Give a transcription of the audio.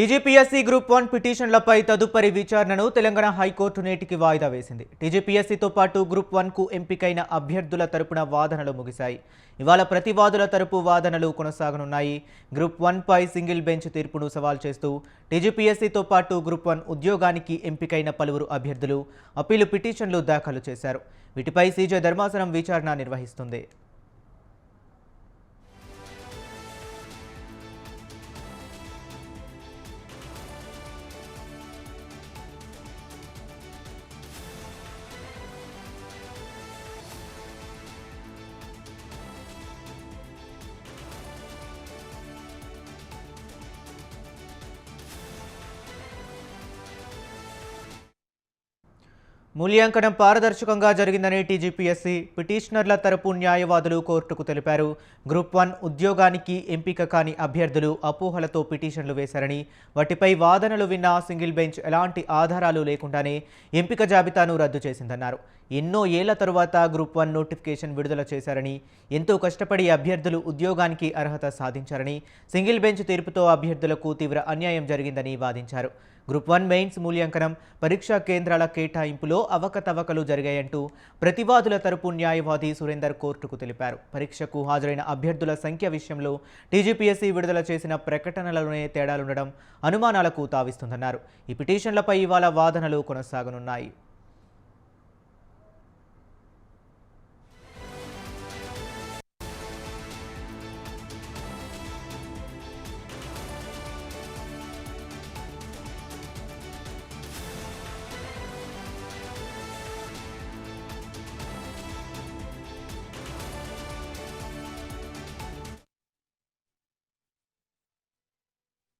TGPSC group 1 పిటిషన్లపై తదుపరి విచారణను Telangana high court నేటికి వాయిదా వేసింది. టీజీపీఎస్సీతో పాటు గ్రూప్ 1కు ఎంపికైన అభ్యర్థుల తరపున వాదనలు ముగిశాయి. ఇవాళ ప్రతివాదుల తరపు వాదనలు కొనసాగనున్నాయి. గ్రూప్ 1పై సింగిల్ బెంచ్ తీర్పును సవాల్ చేస్తూ టీజీపీఎస్సీతో పాటు గ్రూప్ 1 ఉద్యోగానికి ఎంపికైన పలువురు అభ్యర్థులు అప్పీలు పిటిషన్లు దాఖలు చేశారు. వీటిపై సీజే ధర్మాసనం విచారణ నిర్వహిస్తుంది. మూల్యాంకనం పారదర్శకంగా జరిగిందని టీజీపీఎస్సీ పిటిషనర్ల తరపు న్యాయవాదులు కోర్టుకు తెలిపారు. గ్రూప్ 1 ఉద్యోగానికి ఎంపిక కాని అభ్యర్థులు అపోహలతో పిటిషన్లు వేశారని, వాటిపై వాదనలు విన్న సింగిల్ బెంచ్ ఎలాంటి ఆధారాలు లేకుండానే ఎంపిక జాబితాను రద్దు చేసిందన్నారు. ఎన్నో ఏళ్ల తరువాత గ్రూప్ 1 నోటిఫికేషన్ విడుదల చేశారని, ఎంతో కష్టపడి అభ్యర్థులు ఉద్యోగానికి అర్హత సాధించారని, సింగిల్ బెంచ్ తీర్పుతో అభ్యర్థులకు తీవ్ర అన్యాయం జరిగిందని వాదించారు. గ్రూప్ 1 మెయిన్స్ మూల్యాంకనం పరీక్షా కేంద్రాల కేటాయింపులో అవకతవకలు జరిగాయంటూ ప్రతివాదుల తరపు న్యాయవాది సురేందర్ కోర్టుకు తెలిపారు. పరీక్షకు హాజరైన అభ్యర్థుల సంఖ్య విషయంలో టీజీపీఎస్సీ విడుదల చేసిన ప్రకటనలలోనే తేడాలుండడం అనుమానాలకు తావిస్తుందన్నారు. ఈ పిటిషన్లపై ఇవాళ వాదనలు కొనసాగనున్నాయి.